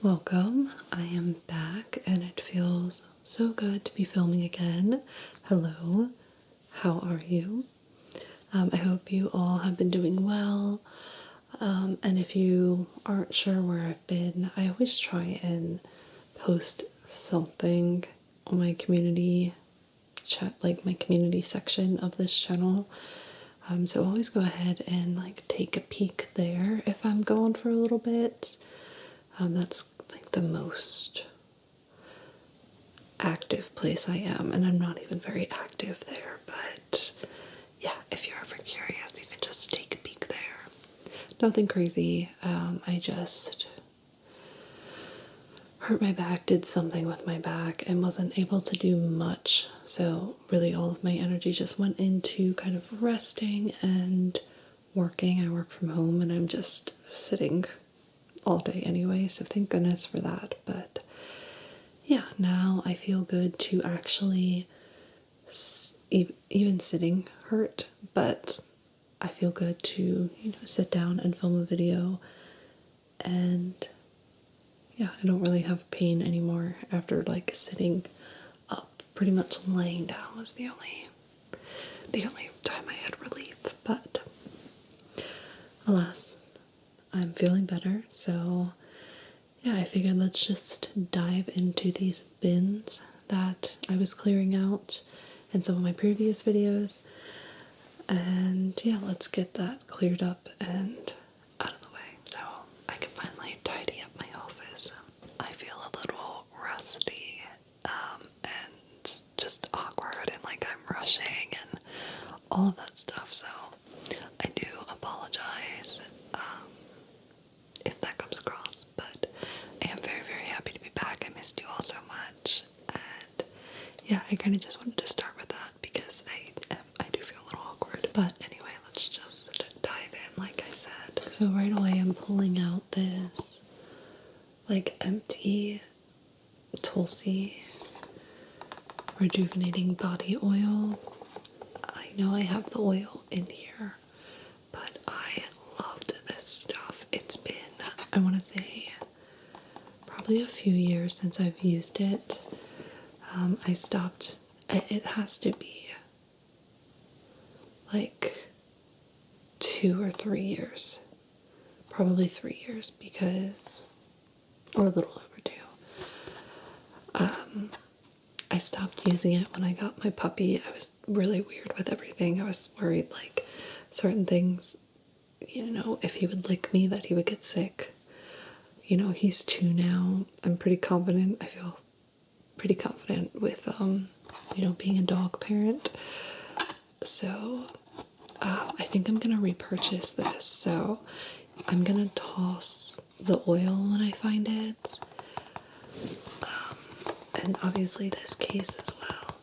Welcome. I am back and it feels so good to be filming again. Hello, how are you? I hope you all have been doing well. And if you aren't sure where I've been, I always try and post something on my community chat, like my community section of this channel. So always go ahead and like take a peek there if I'm gone for a little bit. That's like the most active place I am, and I'm not even very active there, but yeah, if you're ever curious, you can just take a peek there. Nothing crazy. I just hurt my back, did something with my back, and wasn't able to do much. So, really, all of my energy just went into kind of resting and working. I work from home and I'm just sitting all day anyway, so thank goodness for that. But yeah, now I feel good to actually, even sitting hurt, but I feel good to, sit down and film a video. And yeah, I don't really have pain anymore after like sitting up. Pretty much laying down was the only time I had relief. But alas, I'm feeling better, so yeah, I figured let's just dive into these bins that I was clearing out in some of my previous videos. And yeah, let's get that cleared up and out of the way so I can finally tidy up my office. I feel a little rusty and just awkward and like I'm rushing and all of that stuff, so I do apologize if that comes across, but I am very, very happy to be back. I missed you all so much, and yeah, I kind of just wanted to start with that because I do feel a little awkward, but anyway, let's just dive in like I said. So right away I'm pulling out this like empty Tulsi rejuvenating body oil. I know I have the oil in here, but I loved this stuff. It's been, I want to say, probably a few years since I've used it. I stopped, it has to be like 2 or 3 years. Probably 3 years because, or a little over 2. I stopped using it when I got my puppy. I was really weird with everything. I was worried like certain things, if he would lick me that he would get sick. He's 2 now. I'm pretty confident. I feel pretty confident with, being a dog parent. So, I think I'm gonna repurchase this. So, I'm gonna toss the oil when I find it. And obviously this case as well.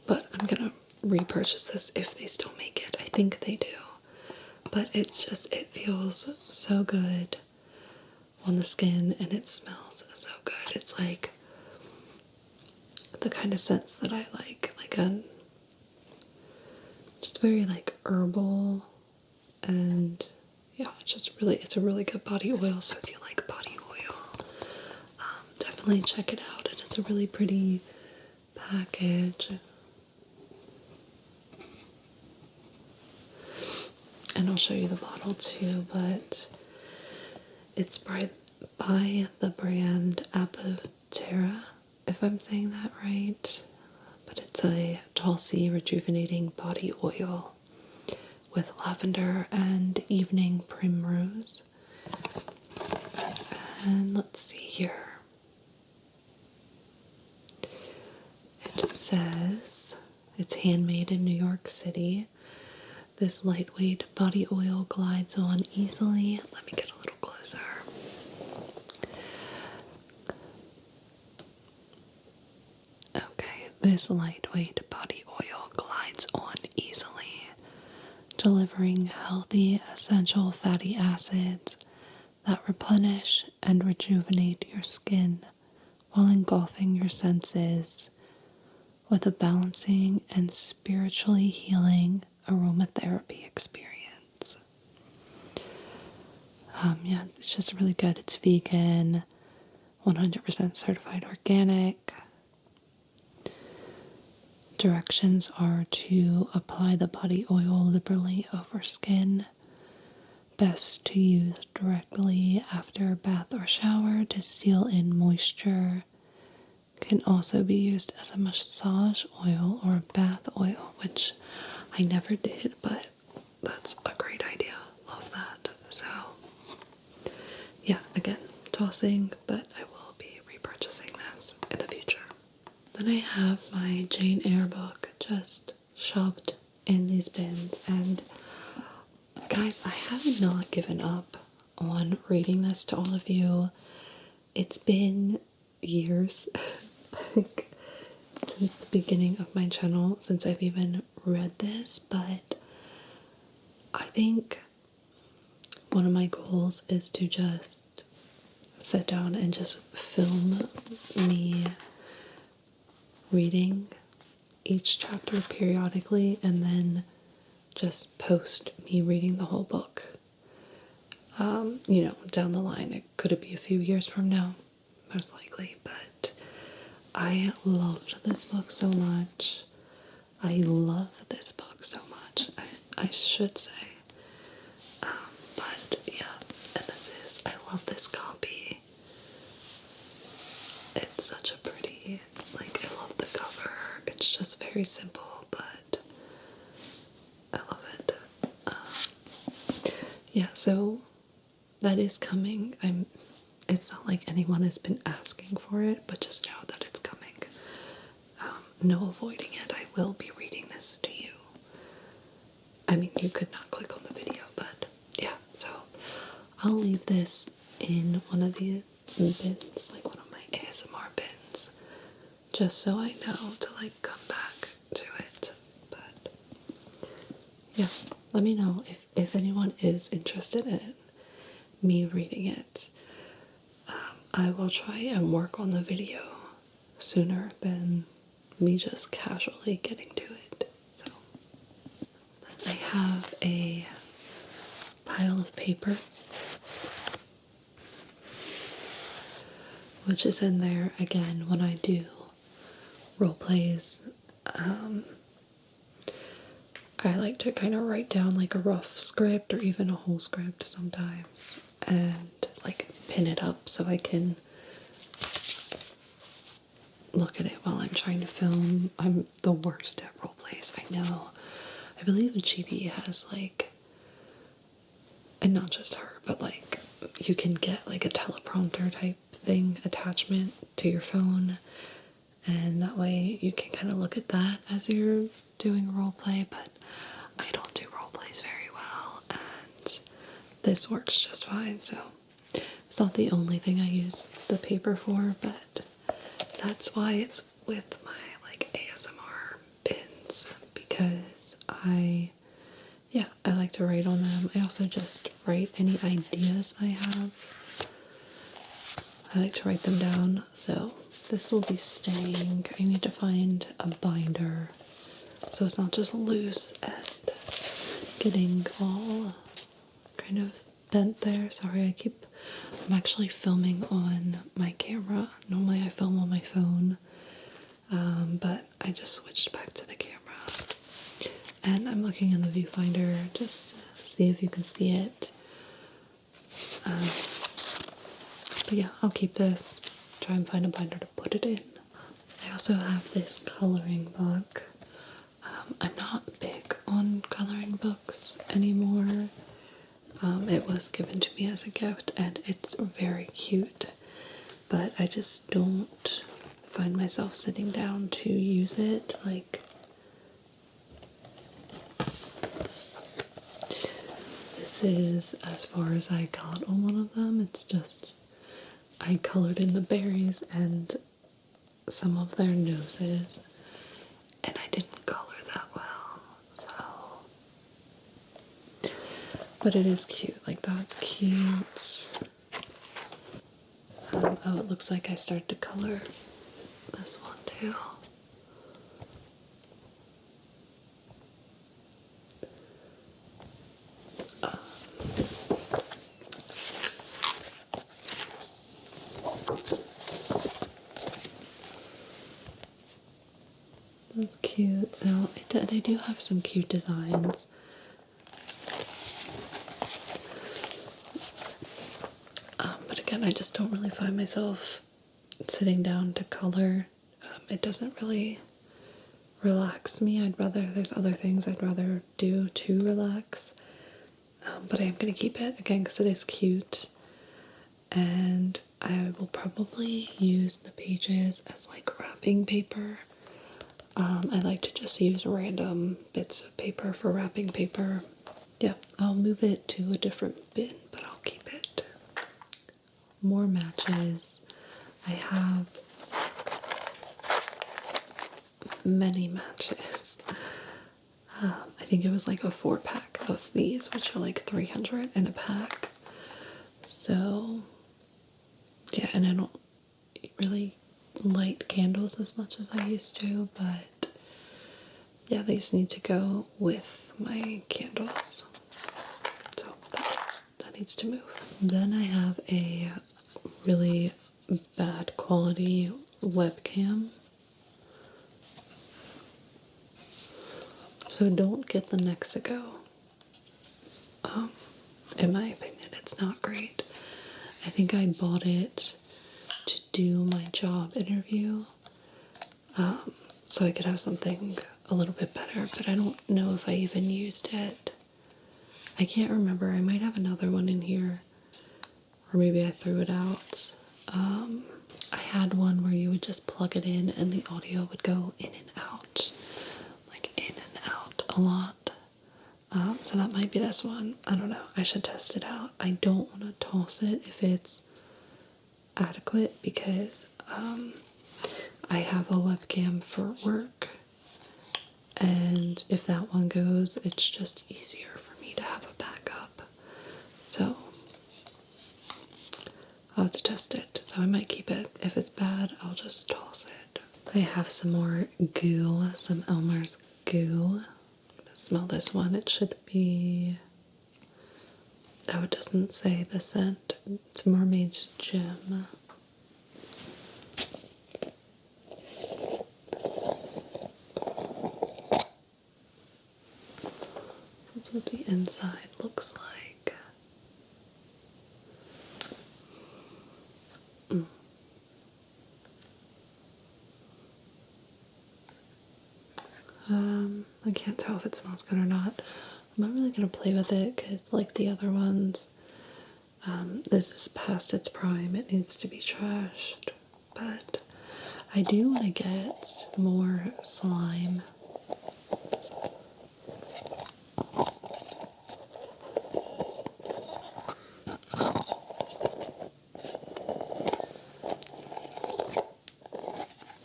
But I'm gonna repurchase this if they still make it. I think they do. But it's just, it feels so good on the skin and it smells so good. It's like the kind of scents that I like a just very like herbal, and yeah, it's a really good body oil. So if you like body oil, definitely check it out. It is a really pretty package. And I'll show you the bottle too, but it's by the brand Apotera, if I'm saying that right. But it's a Tulsi rejuvenating body oil with lavender and evening primrose. And let's see here. It says it's handmade in New York City. This lightweight body oil glides on easily. Let me get a little closer. Okay, this lightweight body oil glides on easily, delivering healthy essential fatty acids that replenish and rejuvenate your skin while engulfing your senses with a balancing and spiritually healing aromatherapy experience. Yeah, it's just really good. It's vegan, 100% certified organic. Directions are to apply the body oil liberally over skin. Best to use directly after a bath or shower to seal in moisture. Can also be used as a massage oil or a bath oil, which I never did, but that's a great idea. Love that. So, yeah, again, tossing, but I will be repurchasing this in the future. Then I have my Jane Eyre book just shoved in these bins, and guys, I have not given up on reading this to all of you. It's been years, like, since the beginning of my channel, since I've even read this, but I think one of my goals is to just sit down and just film me reading each chapter periodically and then just post me reading the whole book. Down the line, it could be a few years from now, most likely, but I loved this book so much. I love this book so much, I should say. But yeah, and I love this copy. It's such a pretty, like, I love the cover. It's just very simple, but I love it. Yeah, so that is coming. It's not like anyone has been asking for it, but just know that it's coming. No avoiding it. I will be reading this to you. I mean, you could not click on the video, but yeah, so I'll leave this in one of the bins, like one of my ASMR bins, just so I know to like come back to it. But yeah, let me know if anyone is interested in me reading it. I will try and work on the video sooner than me just casually getting to it. So I have a pile of paper, which is in there again when I do role plays. I like to kind of write down like a rough script or even a whole script sometimes and like pin it up so I can look at it while I'm trying to film. I'm the worst at role plays, I know. I believe Chibi has like, and not just her, but like you can get like a teleprompter type thing attachment to your phone, and that way you can kind of look at that as you're doing a role play. But I don't do role plays very well, and this works just fine. So it's not the only thing I use the paper for, but that's why it's with my like ASMR bins, because I like to write on them. I also just write any ideas I have. I like to write them down. So this will be staying. I need to find a binder so it's not just loose and getting all kind of bent there. Sorry, I'm actually filming on my camera. Normally I film on my phone, but I just switched back to the camera. And I'm looking in the viewfinder just to see if you can see it. But yeah, I'll keep this, try and find a binder to put it in. I also have this coloring book. I'm not big on coloring books anymore. It was given to me as a gift and it's very cute, but I just don't find myself sitting down to use it. Like, this is as far as I got on one of them. It's just, I colored in the berries and some of their noses, and I didn't color that well, so. But it is cute, like that's cute. Oh, it looks like I started to color this one too. That's cute. So they do have some cute designs. But again, I just don't really find myself sitting down to color. It doesn't really relax me. There's other things I'd rather do to relax. But I am going to keep it again because it is cute. And I will probably use the pages as like wrapping paper. I like to just use random bits of paper for wrapping paper. Yeah, I'll move it to a different bin, but I'll keep it. More matches. I have many matches. I think it was like a 4-pack of these, which are like 300 in a pack. So, yeah, and I don't really light candles as much as I used to, but yeah, these need to go with my candles. So that needs to move. Then I have a really bad quality webcam. So don't get the Mexico. In my opinion, it's not great. I think I bought it to do my job interview, so I could have something a little bit better, but I don't know if I even used it. I can't remember. I might have another one in here, or maybe I threw it out. I had one where you would just plug it in and the audio would go in and out, like in and out a lot. So that might be this one. I don't know. I should test it out. I don't want to toss it if it's adequate because I have a webcam for work, and if that one goes, it's just easier for me to have a backup. So I'll have to test it. So I might keep it. If it's bad, I'll just toss it. I have some more goo, some Elmer's goo. I'm gonna smell this one. It should be... Oh, it doesn't say the scent. It's Mermaid's Gem. That's what the inside looks like. I can't tell if it smells good or not. I'm not really gonna play with it because, like the other ones, this is past its prime. It needs to be trashed. But I do want to get more slime.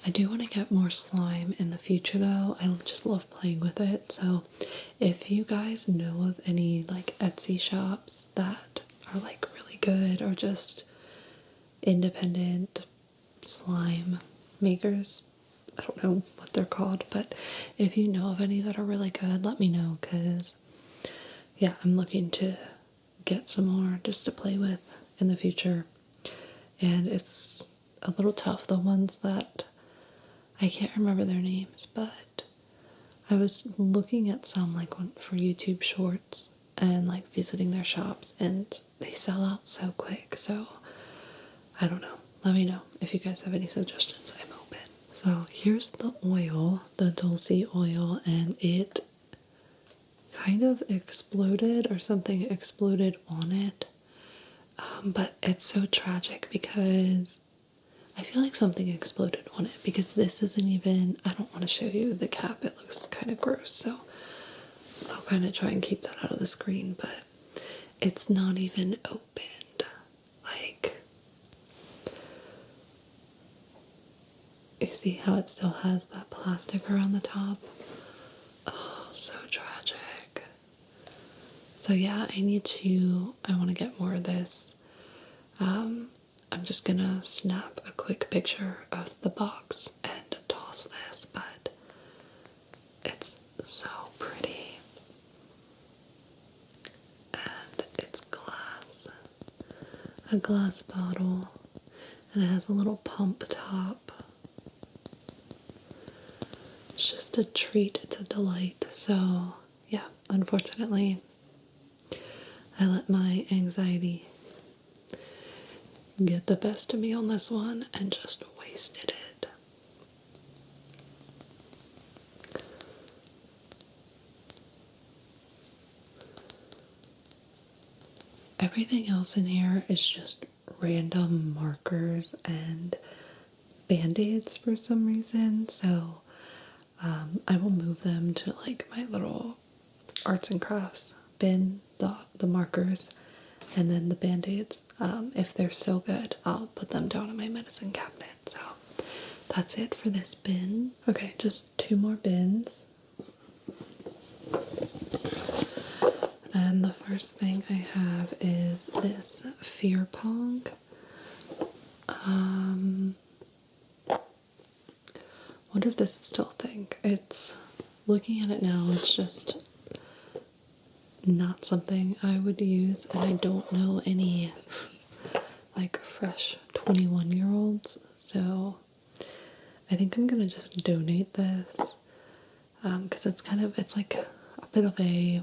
I do want to get more slime in the future though. I just love playing with it. So if you guys know of any like Etsy shops that are like really good, or just independent slime makers, I don't know what they're called, but if you know of any that are really good, let me know, because yeah, I'm looking to get some more just to play with in the future. And it's a little tough. The ones that I can't remember their names, but I was looking at some like for YouTube shorts and like visiting their shops, and they sell out so quick. So I don't know. Let me know if you guys have any suggestions. I'm open. So here's the oil, the Dulce oil, and it kind of exploded, or something exploded on it. But it's so tragic because I feel like something exploded on it, because this isn't even, I don't want to show you the cap, it looks kind of gross, so I'll kind of try and keep that out of the screen, but it's not even opened. Like, you see how it still has that plastic around the top? Oh, so tragic. So yeah, I want to get more of this. I'm just gonna snap a quick picture of the box and toss this, but it's so pretty. And it's glass. A glass bottle. And it has a little pump top. it's just a treat, it's a delight. So, yeah, unfortunately, I let my anxiety get the best of me on this one and just wasted it. Everything else in here is just random markers and band-aids for some reason, so I will move them to like my little arts and crafts bin, the markers, and then the band-aids. If they're still good, I'll put them down in my medicine cabinet. So that's it for this bin. Okay, just 2 more bins. And the first thing I have is this Fear Pong. Wonder if this is still a thing. It's, looking at it now, it's just not something I would use, and I don't know any like fresh 21-year-olds, so I think I'm gonna just donate this because it's like a bit of a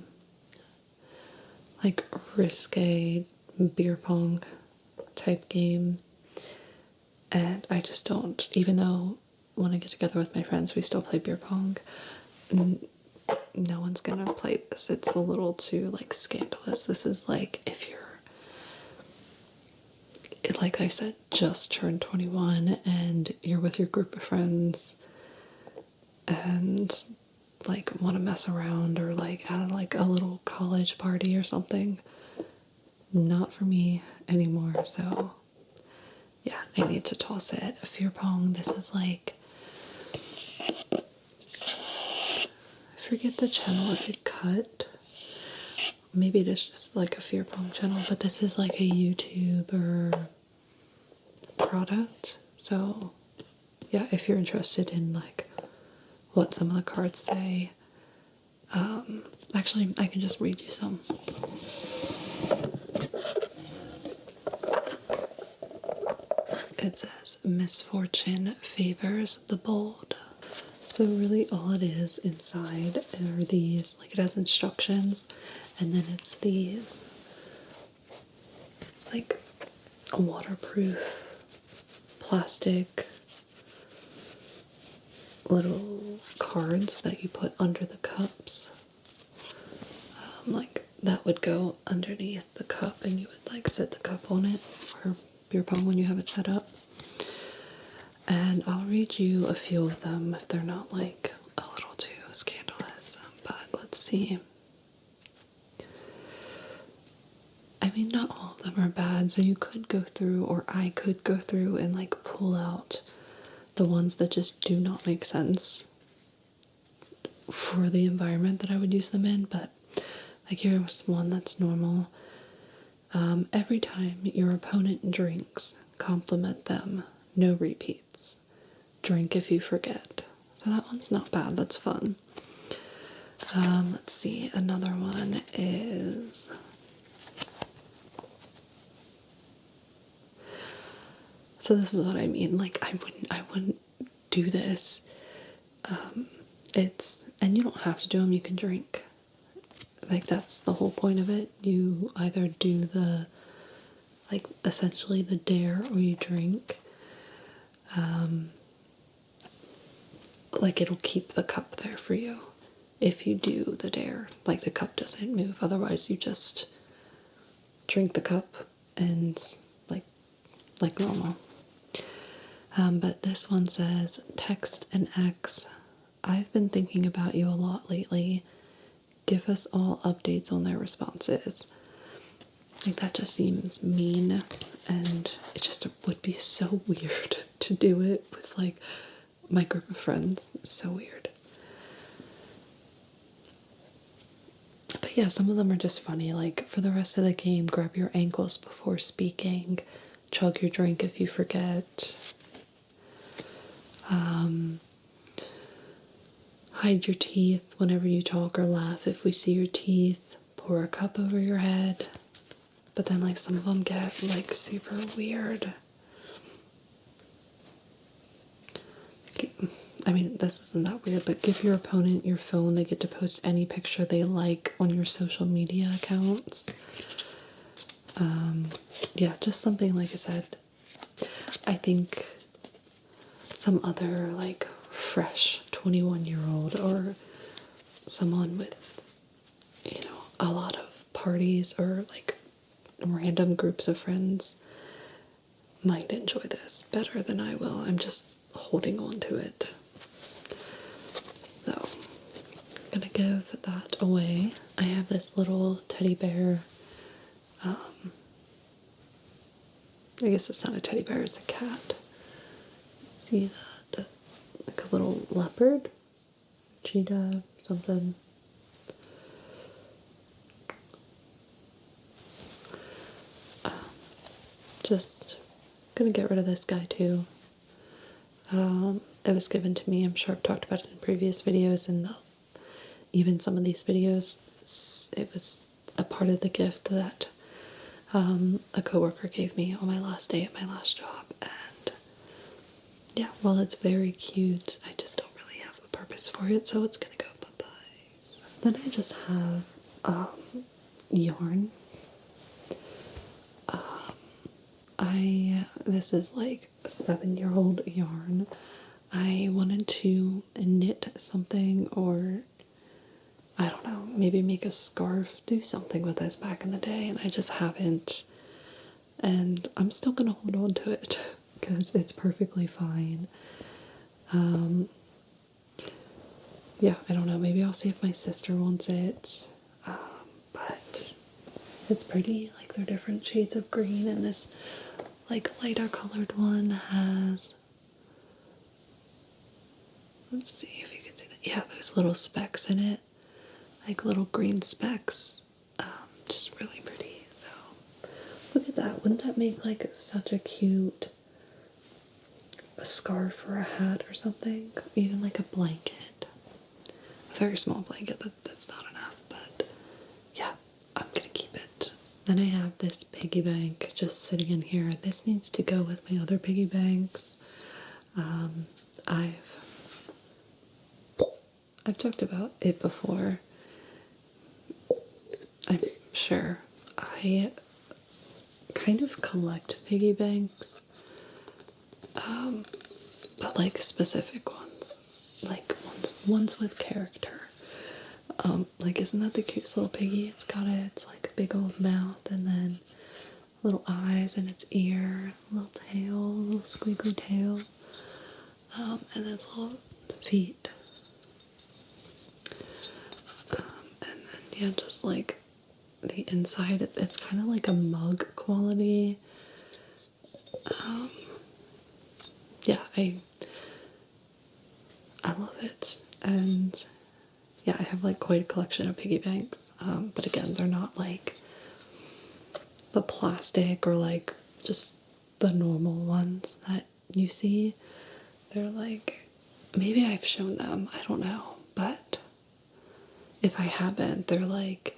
like risque beer pong type game, and I just don't, even though when I get together with my friends we still play beer pong, no one's gonna play this. It's a little too like scandalous. This is like if you're, like I said, just turned 21 and you're with your group of friends and like want to mess around, or like at like a little college party or something. Not for me anymore, so yeah, I need to toss it. Fear Pong, this is like, I forget the channel, is it Cut? Maybe it is just like a Fear Pong channel, but this is like a YouTuber product. So yeah, if you're interested in like what some of the cards say, actually I can just read you some. It says, misfortune favors the bold. So really all it is inside are these, like it has instructions, and then it's these like a waterproof plastic little cards that you put under the cups. Like that would go underneath the cup and you would like set the cup on it for beer pong when you have it set up. And I'll read you a few of them if they're not like a little too scandalous, but let's see. I mean, not all of them are bad, so you could go through, or I could go through and like pull out the ones that just do not make sense for the environment that I would use them in, but like here's one that's normal. Every time your opponent drinks, compliment them. No repeats. Drink if you forget. So that one's not bad, that's fun. Let's see, another one is, so this is what I mean, like I wouldn't do this. And you don't have to do them, you can drink. Like that's the whole point of it. You either do the, like essentially the dare, or you drink. Like it'll keep the cup there for you if you do the dare. Like the cup doesn't move, otherwise you just drink the cup and like normal. But this one says, text an ex. I've been thinking about you a lot lately. Give us all updates on their responses. Like that just seems mean, and it just would be so weird to do it with like my group of friends. It's so weird. But yeah, some of them are just funny. Like for the rest of the game, grab your ankles before speaking. Chug your drink if you forget. Hide your teeth whenever you talk or laugh. If we see your teeth, pour a cup over your head. But then like some of them get like super weird. I mean, this isn't that weird, but give your opponent your phone. They get to post any picture they like on your social media accounts. Yeah, just something like I said. I think some other like fresh 21-year-old or someone with, a lot of parties or like random groups of friends might enjoy this better than I will. I'm just holding on to it. So, I'm gonna give that away. I have this little teddy bear. I guess it's not a teddy bear, it's a cat. See that? Like a little leopard? Cheetah, something. Just gonna get rid of this guy too. It was given to me. I'm sure I've talked about it in previous videos, and even some of these videos, it was a part of the gift that a coworker gave me on my last day at my last job. And yeah, while it's very cute, I just don't really have a purpose for it, so it's gonna go bye-bye. Then I just have yarn. This is like 7-year-old yarn. I wanted to knit something, or I don't know, maybe make a scarf, do something with this back in the day, and I just haven't. And I'm still gonna hold on to it because it's perfectly fine. Yeah, I don't know, maybe I'll see if my sister wants it. But it's pretty, like they're different shades of green, and this like lighter colored one has, let's see if you can see that. Yeah, there's little specks in it, like little green specks. Just really pretty. So look at that. Wouldn't that make like such a cute scarf or a hat or something? Even like a blanket. A very small blanket, that's not enough, but yeah, I'm gonna keep it. Then I have this piggy bank just sitting in here. This needs to go with my other piggy banks. I've talked about it before. I'm sure. I kind of collect piggy banks, but like specific ones, like ones with character. Like, isn't that the cutest little piggy? It's like a big old mouth, and then little eyes, and its ear, little tail, little squiggly tail, and its little feet. And then yeah, just like the inside, it's kind of like a mug quality. Yeah, I love it. And yeah, I have like quite a collection of piggy banks. But again, they're not like the plastic or like just the normal ones that you see. They're like, maybe I've shown them, I don't know, but if I haven't, they're like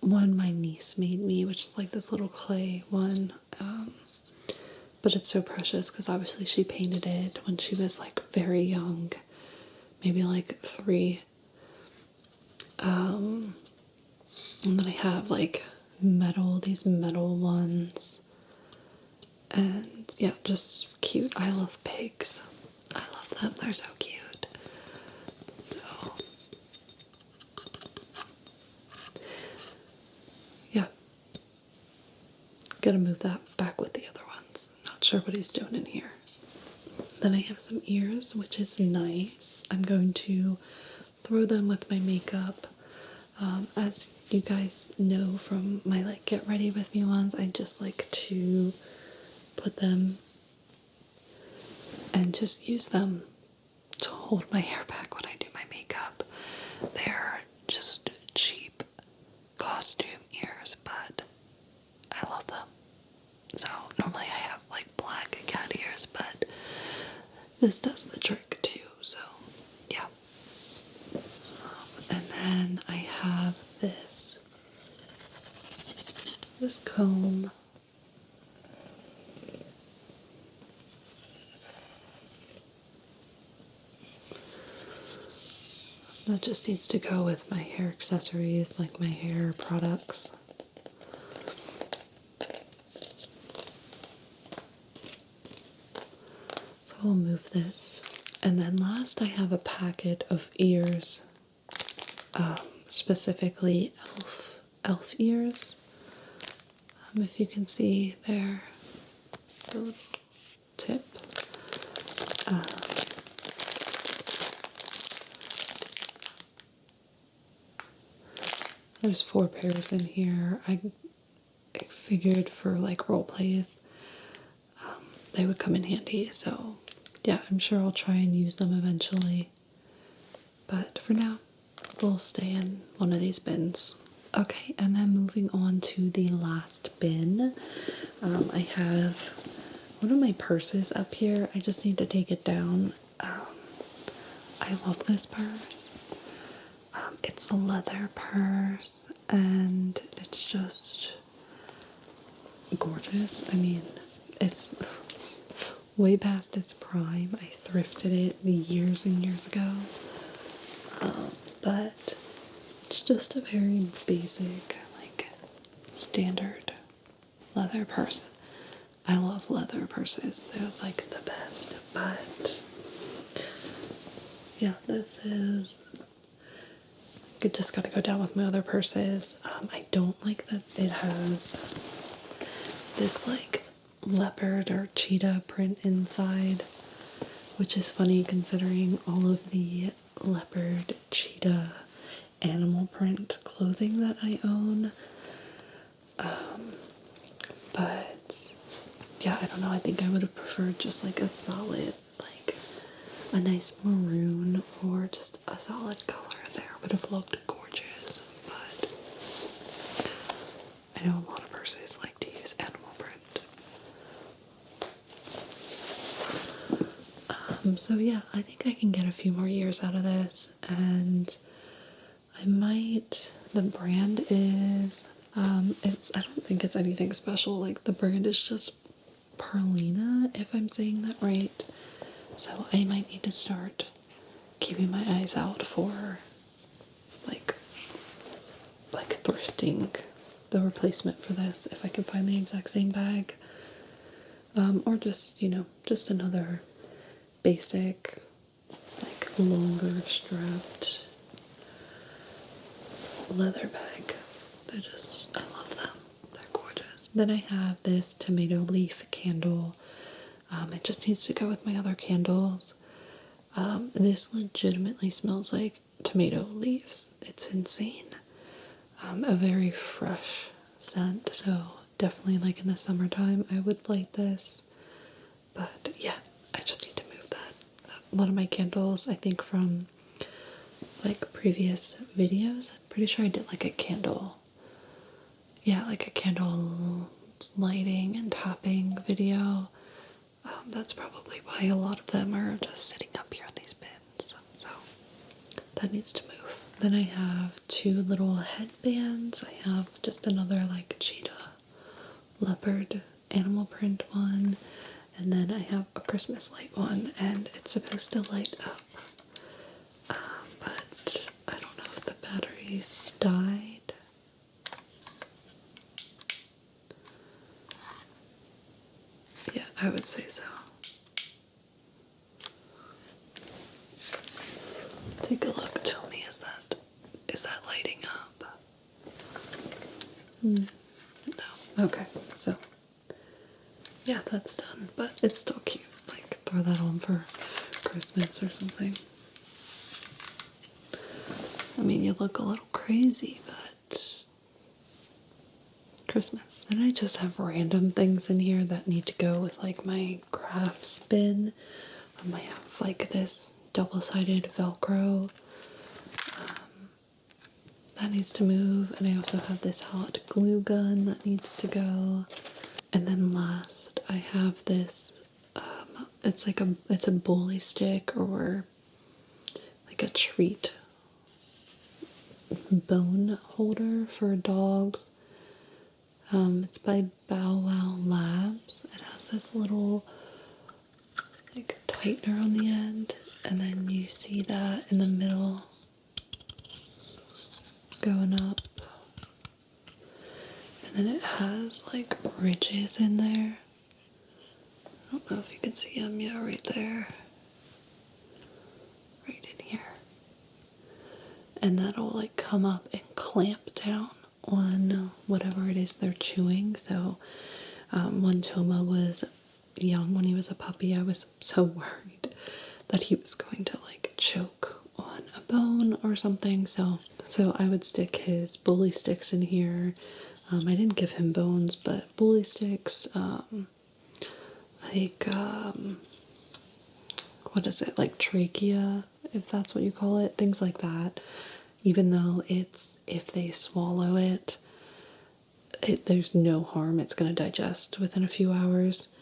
one my niece made me, which is like this little clay one. But it's so precious because obviously she painted it when she was like very young, maybe like 3. And then I have like these metal ones. And yeah, just cute. I love pigs. I love them. They're so cute. So yeah. Gotta move that back with the other ones. Not sure what he's doing in here. Then I have some ears, which is nice. I'm going to throw them with my makeup. As you guys know from my like get ready with me ones, I just like to put them and just use them to hold my hair back when I do my makeup. They're just cheap costume ears, but I love them. So normally I have like black cat ears, but this does the trick too, so yeah. And then I have this comb. That just needs to go with my hair accessories, like my hair products. So I'll move this. And then last I have a packet of ears, specifically elf ears. If you can see there, the little tip. There's 4 pairs in here. I figured for like role plays, they would come in handy. So yeah, I'm sure I'll try and use them eventually. But for now, they'll stay in one of these bins. Okay, and then moving on to the last bin. I have one of my purses up here. I just need to take it down. I love this purse. It's a leather purse and it's just gorgeous. I mean, it's way past its prime. I thrifted it years and years ago. But it's just a very basic, like, standard leather purse. I love leather purses. They're like the best. But yeah, this is, I just gotta go down with my other purses. I don't like that it has this like leopard or cheetah print inside, which is funny considering all of the leopard, cheetah, animal print clothing that I own. But yeah, I don't know. I think I would have preferred just like a solid, like a nice maroon or just a solid color there. Would have looked gorgeous, but I know a lot of purses like to use animal print. So yeah, I think I can get a few more years out of this, and I might. The brand is, I don't think it's anything special. Like the brand is just Perlina, if I'm saying that right. So I might need to start keeping my eyes out for like thrifting the replacement for this if I can find the exact same bag. Or just, just another basic, like longer strapped leather bag. I love them. They're gorgeous. Then I have this tomato leaf candle. It just needs to go with my other candles. This legitimately smells like tomato leaves. It's insane. A very fresh scent, so definitely like in the summertime I would light this. But yeah, I just need to move that. A lot of my candles, I think from like previous videos, I'm pretty sure I did like a candle. Yeah, like a candle lighting and tapping video. That's probably why a lot of them are just sitting up here in these bins. So that needs to move. Then I have 2 little headbands. I have just another like cheetah, leopard, animal print one. And then I have a Christmas light one, and it's supposed to light up. But I don't know if the batteries died. Yeah, I would say so. Take a look. Tell me, is that lighting up? No. Okay, so yeah, that's done, but it's still cute. Like, throw that on for Christmas or something. I mean, you look a little crazy, but Christmas. And I just have random things in here that need to go with like my crafts bin. I have like this double-sided Velcro that needs to move, and I also have this hot glue gun that needs to go. And then last, I have this. It's a bully stick or like a treat bone holder for dogs. It's by Bow Wow Labs. It has this little like tightener on the end, and then you see that in the middle going up. And then it has like ridges in there. I don't know if you can see them. Yeah, right there. Right in here. And that'll like come up and clamp down on whatever it is they're chewing. So when Toma was young, when he was a puppy, I was so worried that he was going to like choke on a bone or something. So I would stick his bully sticks in here. I didn't give him bones, but bully sticks, what is it, like trachea, if that's what you call it, things like that. Even though if they swallow it, there's no harm, it's going to digest within a few hours.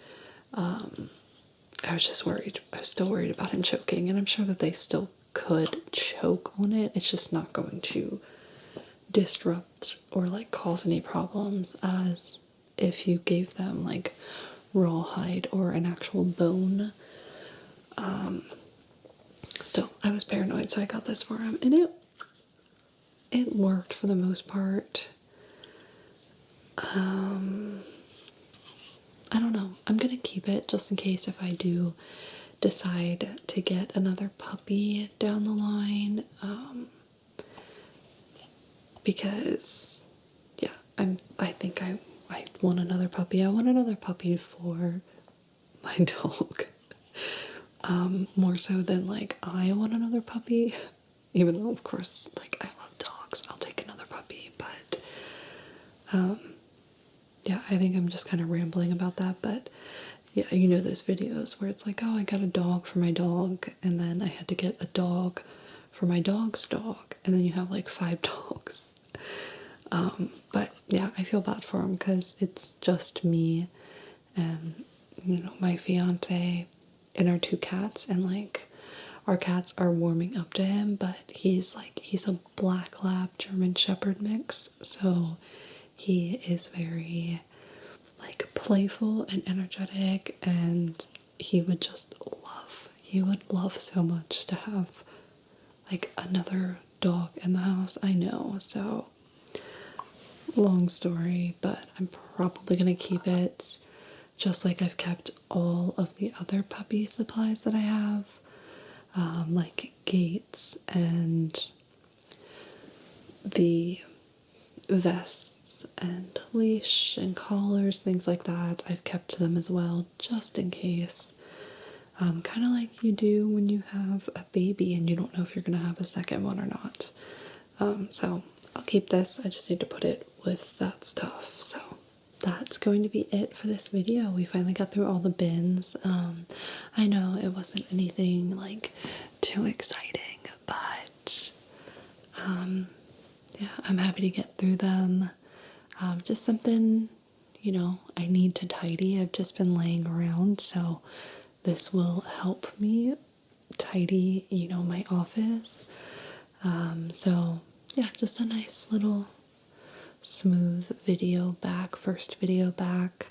I was just worried. I was still worried about him choking, and I'm sure that they still could choke on it. It's just not going to disrupt or like cause any problems as if you gave them like rawhide or an actual bone. Still, I was paranoid, so I got this for him, and it worked for the most part. I don't know. I'm gonna keep it just in case if I do decide to get another puppy down the line. Because yeah, I think I want another puppy. I want another puppy for my dog. More so than like I want another puppy. Even though of course like I love dogs, I'll take another puppy, but yeah, I think I'm just kind of rambling about that, but yeah, you know those videos where it's like, oh, I got a dog for my dog, and then I had to get a dog for my dog's dog, and then you have like 5 dogs. But yeah, I feel bad for him because it's just me and, you know, my fiance and our 2 cats, and like our cats are warming up to him, but he's a black lab German shepherd mix, so he is very like playful and energetic, and he would love so much to have like another dog in the house. I know, so long story, but I'm probably gonna keep it, just like I've kept all of the other puppy supplies that I have, like gates and the vests and leash and collars, things like that. I've kept them as well, just in case. Kind of like you do when you have a baby and you don't know if you're going to have a second one or not. So I'll keep this. I just need to put it with that stuff. So that's going to be it for this video. We finally got through all the bins. I know it wasn't anything like too exciting, but yeah, I'm happy to get through them. Just something, you know, I need to tidy. I've just been laying around, so this will help me tidy, you know, my office. So yeah, just a nice little smooth video back, first video back.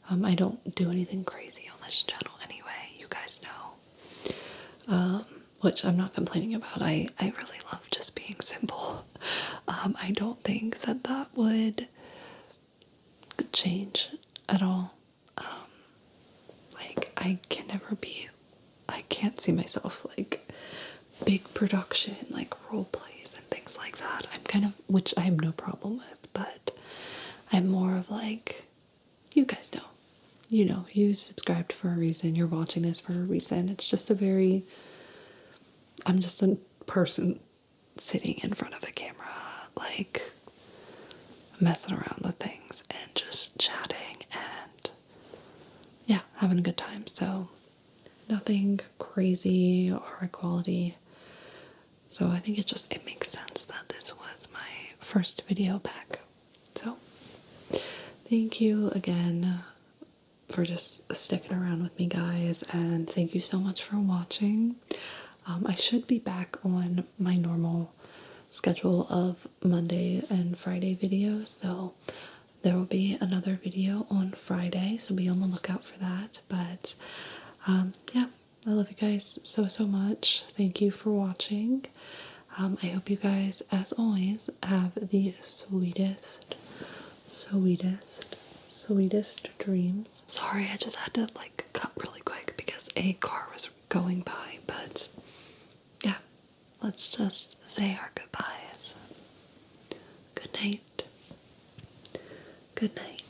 I don't do anything crazy on this channel anyway, you guys know. Which I'm not complaining about. I really love just being simple. I don't think that would change at all. Like I can't see myself like big production, like role plays and things like that. I'm kind of, which I have no problem with, but I'm more of like, you guys know, you know, you subscribed for a reason, you're watching this for a reason. It's just I'm just a person sitting in front of a camera, like messing around with things and just chatting and yeah, having a good time. So nothing crazy or high quality. So I think it makes sense that this was my first video back. So thank you again for just sticking around with me, guys, and thank you so much for watching. I should be back on my normal schedule of Monday and Friday videos, so there will be another video on Friday, so be on the lookout for that. But yeah, I love you guys so much. Thank you for watching. I hope you guys, as always, have the sweetest, sweetest dreams. Sorry, I just had to like cut really quick because a car was going by, but yeah, let's just say our goodbyes. Good night. Good night.